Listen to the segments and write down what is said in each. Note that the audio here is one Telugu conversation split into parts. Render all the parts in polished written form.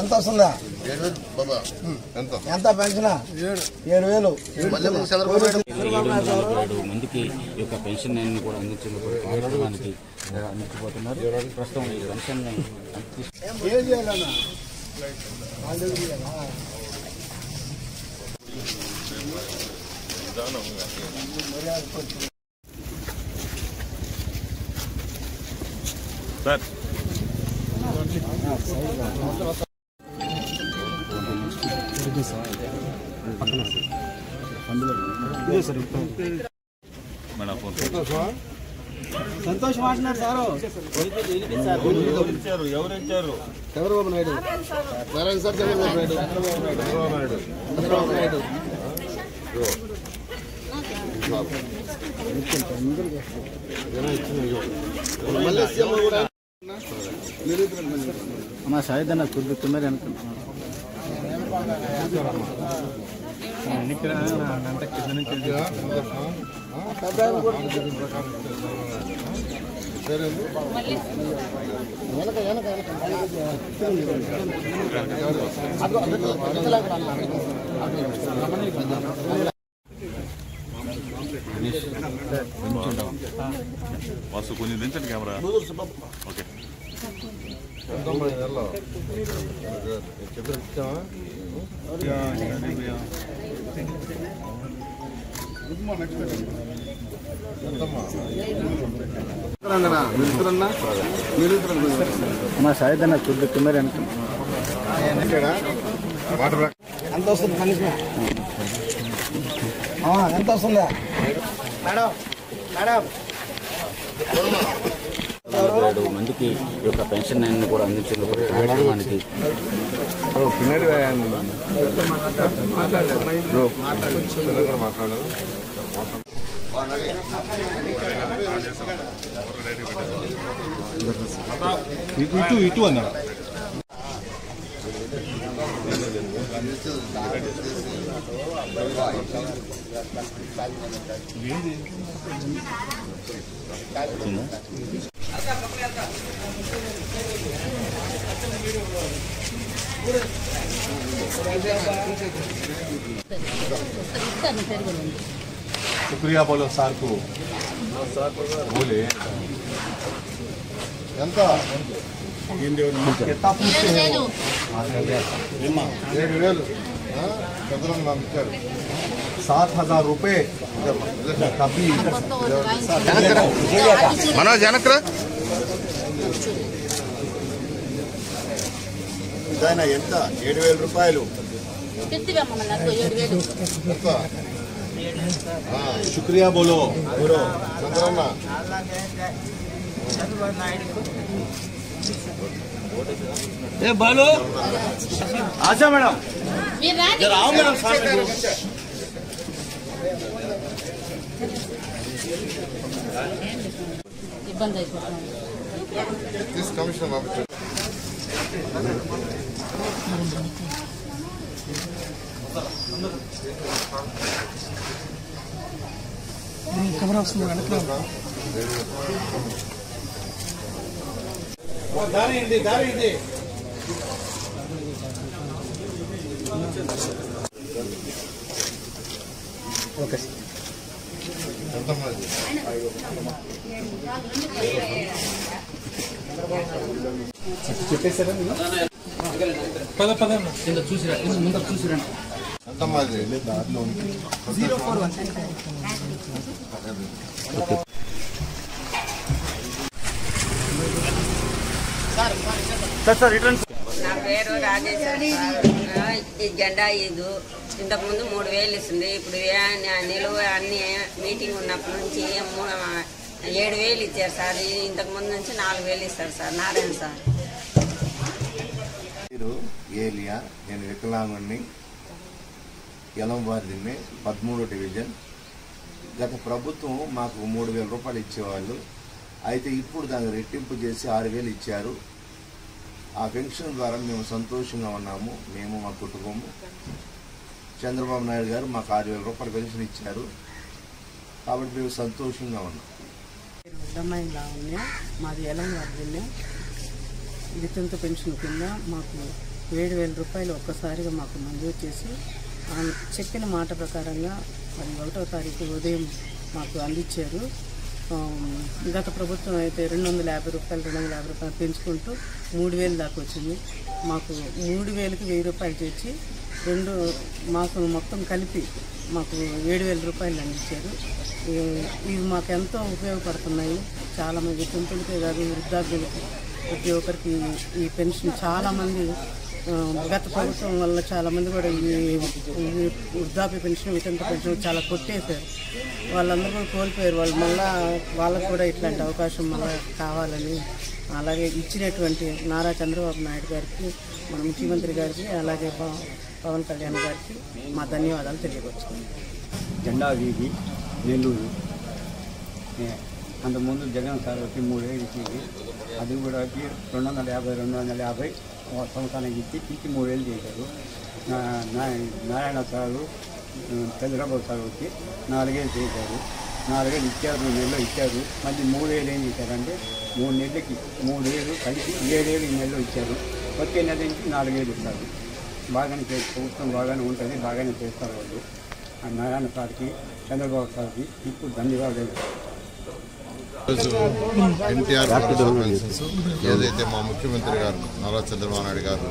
ఎంత వస్తుందా? ఎంత పెన్షన్? 7,000. మందికి ఈ యొక్క పెన్షన్ కూడా అందించినప్పుడు కార్యక్రమానికి అందించబోతున్నారు. ప్రస్తుతం ఈ పెన్షన్ ఏం చేయాలన్నా సార్ సంతోష్ మాట్లాడారు సారు. ఎవరిచ్చారు? చంద్రబాబు నాయుడు. నారాయణ సార్ చంద్రబాబు నాయుడు. చంద్రబాబు నాయుడు. అమ్మా సాయిదన్న కుదురుతున్నారు అనుకుంటున్నాను. వాసు కొంచెం దించండి కెమెరా. ఓకే అమ్మా సాయిదన్న కుదురుతున్నారు అనుకుంటున్నాను. ఎంత వస్తుంది కనీసం? ఎంత వస్తుందా మేడం? మేడం 47 మందికి ఈ యొక్క పెన్షన్ కూడా అందించినప్పుడు కార్యక్రమానికి ఇటు అన్నా शुक्रिया बोलो सार को बोले ఎంత कितना पूछते हैं 7,000 7,000 रुपये कभी మనోజ్ జనక్ర ఎంత 7,000 రూపాయలు शुक्रिया बोलो చంద్రన్న ए बालो आजा मैडम जरा आओ मैडम सामने ఇబ్బంది అయిపోతుంది. దిస్ కమిషన్ ఆఫీసర్ కెమెరా వస్తుంది వెనక్కి దారి ఇది ఓకే చెప్పేసారా పద పద చూసిరా ముందు చూసిరా దారిలో 041 నా పేరు రాజేశ్వరి. ఈ జెండా ఈదు ఇంతకుముందు 3,000 ఇస్తుంది. ఇప్పుడు నిలువ అన్ని మీటింగ్ ఉన్నప్పటి నుంచి 7,000 ఇచ్చారు సార్. ఇంతకుముందు నుంచి 4,000 ఇస్తారు సార్. నారాయణ సార్. ఏలియా, నేను వికలాంగుని, ఎలంవారిని 13వ డివిజన్. గత ప్రభుత్వం మాకు 3,000 రూపాయలు ఇచ్చేవాళ్ళు. అయితే ఇప్పుడు దాన్ని రెట్టింపు చేసి 6,000 ఇచ్చారు. ఆ పెన్షన్ ద్వారా మేము సంతోషంగా ఉన్నాము. మేము మా కుటుంబము. చంద్రబాబు నాయుడు గారు మాకు 6,000 రూపాయల పెన్షన్ ఇచ్చారు కాబట్టి మేము సంతోషంగా ఉన్నాం. మాది ఎలంగారు వితంతు పెన్షన్ కింద మాకు 7,000 రూపాయలు ఒక్కసారిగా మాకు మంజూరు చేసి చెప్పిన మాట ప్రకారంగా మరి 1వ తారీఖు ఉదయం మాకు అందించారు. గత ప్రభుత్వం అయితే 250 రూపాయలు పెంచుకుంటూ 3,000 దాకా వచ్చింది. మాకు 3,000కి 1,000 రూపాయలు చేర్చి మాకు మొత్తం కలిపి మాకు 7,000 రూపాయలు అందించారు. ఇవి మాకు ఎంతో ఉపయోగపడుతున్నాయి. చాలామంది వితంతులకే కాదు, వృద్ధాప్యులకి ప్రతి ఒక్కరికి ఈ పెన్షన్ చాలామంది గత ప్రభుత్వం వల్ల చాలామంది కూడా ఈ వృద్ధాప్య పెన్షన్, వితంతు పెన్షన్ చాలా కొట్టేశారు. వాళ్ళందరూ కూడా కోల్పోయారు. వాళ్ళకు కూడా ఇట్లాంటి అవకాశం మళ్ళీ కావాలని అలాగే ఇచ్చినటువంటి నారా చంద్రబాబు నాయుడు గారికి, మన ముఖ్యమంత్రి గారికి, అలాగే పవన్ కళ్యాణ్ గారికి మా ధన్యవాదాలు తెలియవచ్చున్నాం. జెండా వీధి నెల్లూరు. అంతకుముందు జగన్ సార్ వచ్చి 3,000 ఇచ్చింది. అది కూడా 250 సంవత్సరానికి ఇచ్చి 3,000 చేశారు. నారాయణ సారు, చంద్రబాబు సార్ వచ్చి 4,000 చేశారు. 4,000 ఇచ్చారు, 2 నెలలు ఇచ్చారు. మళ్ళీ 3,000 ఏం చేశారంటే 3 నెలలకి 3,000 కలిసి 7,000 ఈ నెలలో ఇచ్చారు. వచ్చే నెల నుంచి 4,000 ఇస్తారు. బాగానే ప్రభుత్వం బాగానే ఉంటుంది, బాగానే చేస్తారు వాళ్ళు. నారాయణ సార్కి, చంద్రబాబు సార్కి ఇప్పుడు ధన్యవాదాలు. ఎన్టీఆర్ పెన్షన్స్ ఏదైతే మా ముఖ్యమంత్రి గారు నారా చంద్రబాబు నాయుడు గారు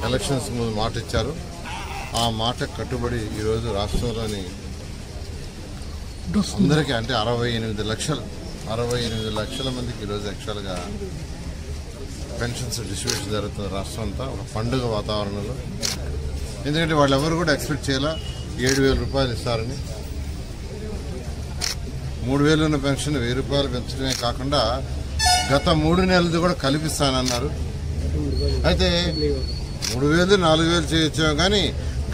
ఎలక్షన్స్ ముందు మాట ఇచ్చారు, ఆ మాట కట్టుబడి ఈరోజు రాష్ట్రంలోని అందరికీ అంటే 68 లక్షల మందికి ఈరోజు యాక్చువల్గా పెన్షన్స్ డిస్ట్రిబ్యూషన్ జరుగుతుంది రాష్ట్రం అంతా ఒక పండుగ వాతావరణంలో. ఎందుకంటే వాళ్ళు ఎవరు కూడా ఎక్స్పెక్ట్ చేయాల 7,000 రూపాయలు ఇస్తారని. 3,000 ఉన్న పెన్షన్ 1,000 రూపాయలు పెంచడమే కాకుండా గత 3 నెలలది కూడా కల్పిస్తానన్నారు. అయితే 3,000, 4,000 చేయొచ్చాము కానీ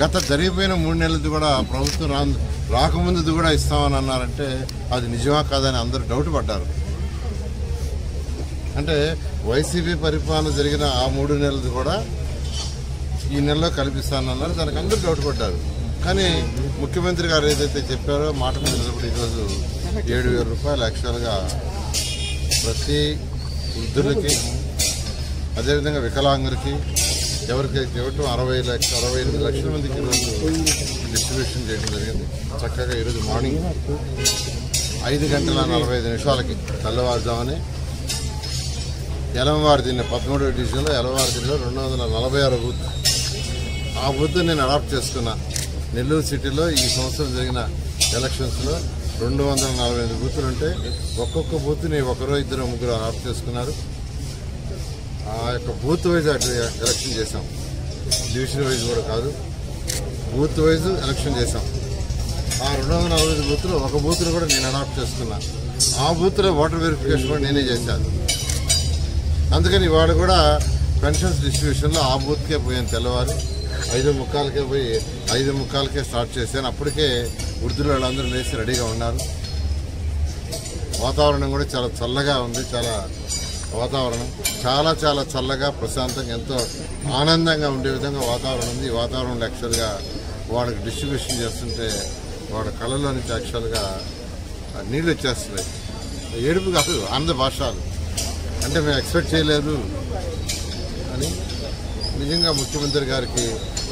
గత జరిగిపోయిన 3 నెలలది కూడా ప్రభుత్వం రాకముందుది కూడా ఇస్తామని అన్నారంటే అది నిజమా కాదని అందరూ డౌట్ పడ్డారు. అంటే వైసీపీ పరిపాలన జరిగిన ఆ 3 నెలలది కూడా ఈ నెలలో కల్పిస్తానన్నారు. దానికి అందరూ డౌట్ పడ్డారు. కానీ ముఖ్యమంత్రి గారు ఏదైతే చెప్పారో మాట మీద నిలబడి ఈరోజు 7,000 రూపాయలు యాక్చువల్గా ప్రతి వృద్ధులకి, అదేవిధంగా వికలాంగులకి ఎవరికైతే ఇవ్వటం 68 లక్షల మందికి ఈరోజు డిస్ట్రిబ్యూషన్ చేయడం జరిగింది. చక్కగా ఈరోజు మార్నింగ్ 5:45 తెల్లవారుజామునే ఎలమవారి దీన్ని 13వ డివిజన్లో ఎలమవారి దీనిలో 246 బూత్. ఆ బూత్ నేను అడాప్ట్ చేసుకున్నా. నెల్లూరు సిటీలో ఈ సంవత్సరం జరిగిన ఎలక్షన్స్లో 245 బూతులు ఉంటే ఒక్కొక్క బూత్ని 1, 2, 3 అడాప్ట్ చేసుకున్నారు. ఆ యొక్క బూత్ వైజ్ ఎలక్షన్ చేశాం. డివిజన్ వైజ్ కూడా కాదు, బూత్ వైజ్ ఎలక్షన్ చేశాం. ఆ 245 బూత్లో ఒక బూత్ని కూడా నేను అడాప్ట్ చేసుకున్నా. ఆ బూత్లో ఓటర్ వెరిఫికేషన్ కూడా నేనే చేశాను. అందుకని ఇవాళ కూడా పెన్షన్స్ డిస్ట్రిబ్యూషన్లో ఆ బూత్కే పోయాను. తెల్లవారు 5:45కే పోయి 5:45కే స్టార్ట్ చేశాను. అప్పటికే వృద్ధులు వాళ్ళందరూ లేచి రెడీగా ఉన్నారు. వాతావరణం కూడా చాలా చల్లగా ఉంది. వాతావరణం చాలా చల్లగా, ప్రశాంతంగా, ఎంతో ఆనందంగా ఉండే విధంగా వాతావరణం ఉంది. ఈ వాతావరణంలో యాక్చువల్గా వాళ్ళకి డిస్ట్రిబ్యూషన్ చేస్తుంటే వాళ్ళ కళ్ళలో నుంచి యాక్చువల్గా నీళ్ళు వచ్చేస్తున్నాయి. ఏడుపు కాదు, ఆనంద భాషలు. అంటే మేము ఎక్స్పెక్ట్ చేయలేదు అని నిజంగా ముఖ్యమంత్రి గారికి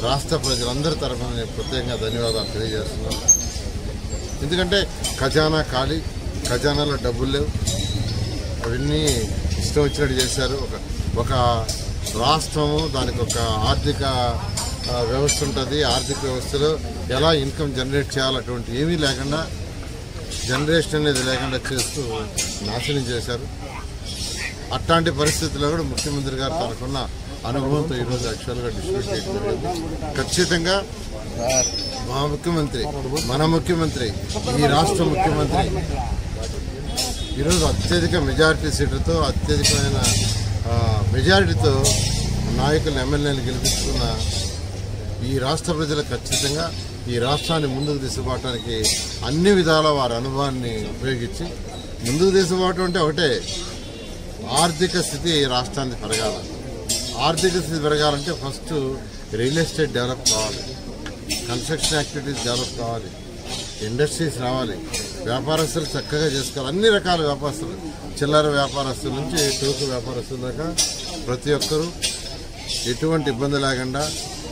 రాష్ట్ర ప్రజలందరి తరఫున నేను ప్రత్యేకంగా ధన్యవాదాలు తెలియజేస్తున్నాను. ఎందుకంటే ఖజానా ఖాళీ, ఖజానాలో డబ్బులు లేవు. అవన్నీ ఇష్టం వచ్చినట్టు చేశారు. ఒక రాష్ట్రము దానికి ఒక ఆర్థిక వ్యవస్థ ఉంటుంది. ఆర్థిక వ్యవస్థలో ఎలా ఇన్కమ్ జనరేట్ చేయాలి అటువంటి ఏమీ లేకుండా, జనరేషన్ అనేది లేకుండా చేస్తూ నాశనం చేశారు. అట్లాంటి పరిస్థితుల్లో కూడా ముఖ్యమంత్రి గారు తనకున్న అనుభవంతో ఈరోజు యాక్చువల్గా డిస్ట్రిబ్యూట్ చేయడం జరిగింది. ఖచ్చితంగా మన ముఖ్యమంత్రి ఈ రాష్ట్ర ముఖ్యమంత్రి ఈరోజు అత్యధిక మెజారిటీ సీట్లతో, అత్యధికమైన మెజారిటీతో నాయకులు, ఎమ్మెల్యేలు గెలిపించుకున్న ఈ రాష్ట్ర ప్రజలు ఖచ్చితంగా ఈ రాష్ట్రాన్ని ముందుకు తీసుకుపోవటానికి అన్ని విధాల వారి అనుభవాన్ని ఉపయోగించి ముందుకు తీసుకుపోవటం అంటే ఒకటే, ఆర్థిక స్థితి రాష్ట్రాన్ని పెరగాల. ఆర్థిక స్థితి పెరగాలంటే ఫస్ట్ రియల్ ఎస్టేట్ డెవలప్ కావాలి, కన్స్ట్రక్షన్ యాక్టివిటీస్ డెవలప్ కావాలి, ఇండస్ట్రీస్ రావాలి, వ్యాపారస్తులు చక్కగా చేసుకోవాలి. అన్ని రకాల వ్యాపారస్తులు, చిల్లర వ్యాపారస్తుల నుంచి టోకు వ్యాపారస్తుల దాకా ప్రతి ఒక్కరూ ఎటువంటి ఇబ్బంది లేకుండా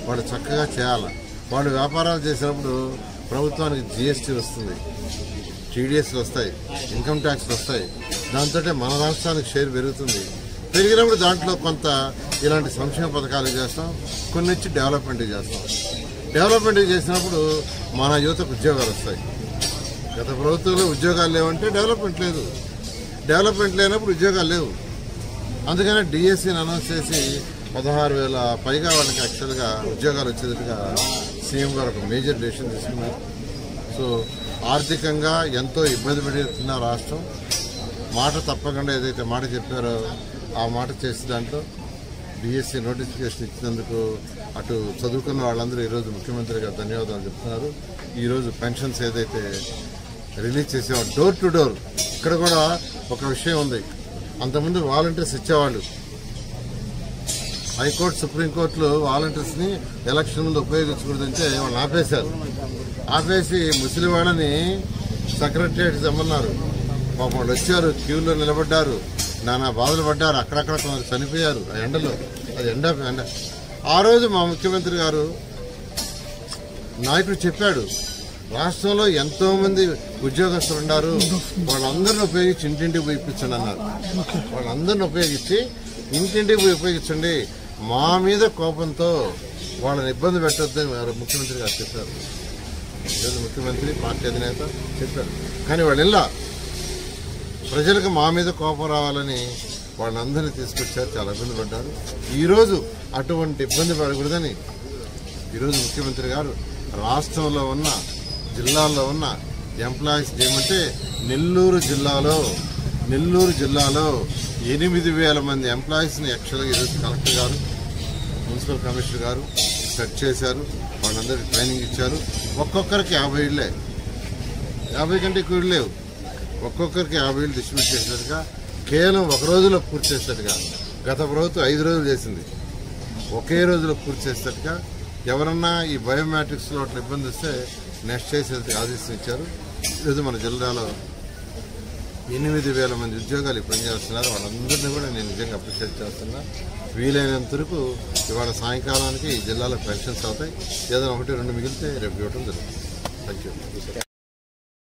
వాళ్ళు చక్కగా చేయాలి. వాళ్ళు వ్యాపారాలు చేసినప్పుడు ప్రభుత్వానికి జిఎస్టీ వస్తుంది, టీడీఎస్లు వస్తాయి, ఇన్కమ్ ట్యాక్స్లు వస్తాయి. దాంతో మన రాష్ట్రానికి షేర్ పెరుగుతుంది. పెరిగినప్పుడు దాంట్లో కొంత ఇలాంటి సంక్షేమ పథకాలు చేస్తాం, కొన్ని ఇచ్చి డెవలప్మెంట్ చేస్తాం. డెవలప్మెంట్ చేసినప్పుడు మన యువతకు ఉద్యోగాలు వస్తాయి. గత ప్రభుత్వంలో ఉద్యోగాలు లేవంటే డెవలప్మెంట్ లేదు, డెవలప్మెంట్ లేనప్పుడు ఉద్యోగాలు లేవు. అందుకనే డిఎస్సీని అనౌన్స్ చేసి 16,000 పైగా వాళ్ళకి యాక్చువల్గా ఉద్యోగాలు వచ్చేటట్టుగా సీఎం గారు ఒక మేజర్ డెసిషన్ తీసుకున్నారు. సో ఆర్థికంగా ఎంతో ఇబ్బంది పెడుతున్న రాష్ట్రం మాట తప్పకుండా ఏదైతే మాట చెప్పారో ఆ మాట చేసి దాంట్లో డిఎస్సీ నోటిఫికేషన్ ఇచ్చినందుకు అటు చదువుకున్న వాళ్ళందరూ ఈరోజు ముఖ్యమంత్రి గారు ధన్యవాదాలు చెప్తున్నారు. ఈరోజు పెన్షన్స్ ఏదైతే రిలీజ్ చేసేవాళ్ళు డోర్ టు డోర్, ఇక్కడ కూడా ఒక విషయం ఉంది. అంతకుముందు వాలంటీర్స్ ఇచ్చేవాళ్ళు, హైకోర్టు సుప్రీంకోర్టులో వాలంటీర్స్ని ఎలక్షన్ ముందు ఉపయోగించకూడదంటే వాళ్ళు ఆపేశారు. ఆపేసి ముసలి వాళ్ళని సెక్రటరియట్ తెమ్మన్నారు. పాపం వాళ్ళు వచ్చారు, క్యూలో నిలబడ్డారు, నానా బాధలు పడ్డారు, అక్కడక్కడ కొందరు చనిపోయారు ఆ ఎండలో. అది ఎండ. ఆ రోజు మా ముఖ్యమంత్రి గారు నాయకుడు చెప్పాడు, రాష్ట్రంలో ఎంతో మంది ఉద్యోగస్తులు ఉన్నారు, వాళ్ళందరిని ఉపయోగించి ఇంటింటికి పోయి ఇప్పించండి అన్నారు. వాళ్ళందరిని ఉపయోగించి ఇంటింటికి పోయి ఉపయోగించండి, మా మీద కోపంతో వాళ్ళని ఇబ్బంది పెట్టొద్దని ముఖ్యమంత్రి గారు చెప్పారు. ఈరోజు ముఖ్యమంత్రి పార్టీ అధినేత చెప్పారు. కానీ వాళ్ళు ఇలా ప్రజలకు మా మీద కోపం రావాలని వాళ్ళందరినీ తీసుకొచ్చారు, చాలా ఇబ్బంది పడ్డారు. ఈరోజు అటువంటి ఇబ్బంది పడకూడదని ఈరోజు ముఖ్యమంత్రి గారు రాష్ట్రంలో ఉన్న జిల్లాల్లో ఉన్న ఎంప్లాయీస్ ఏమంటే నెల్లూరు జిల్లాలో 8,000 మంది ఎంప్లాయీస్ని యాక్చువల్గా ఈరోజు కలెక్టర్ గారు, మున్సిపల్ కమిషనర్ గారు సెట్ చేశారు. వాళ్ళందరికీ ట్రైనింగ్ ఇచ్చారు. ఒక్కొక్కరికి 50 ఇళ్లే, 50 కంటే ఎక్కువ ఇళ్ళు లేవు. ఒక్కొక్కరికి 50 ఇళ్ళు డిస్ట్రిబ్యూట్ చేసినట్టుగా, కేవలం ఒక రోజులో పూర్తి చేసేట్టుగా. గత ప్రభుత్వం 5 రోజులు చేసింది, ఒకే రోజులో పూర్తి చేసేట్టుగా. ఎవరన్నా ఈ బయోమెట్రిక్స్లో అట్లా ఇబ్బంది వస్తే నెక్స్ట్ చేసేందుకు ఆదేశం ఇచ్చారు. ఈరోజు మన జిల్లాలో 8,000 మంది ఉద్యోగాలు పనిచేస్తున్నారు. వాళ్ళందరినీ కూడా నేను నిజంగా అప్రిషియేట్ చేస్తున్నా. వీలైనంత వరకు ఇవాళ సాయంకాలానికి ఈ జిల్లాలో పెన్షన్స్ అవుతాయి. ఏదైనా 1-2 మిగిలితే రేపు ఇవ్వడం జరుగుతుంది. Thank you.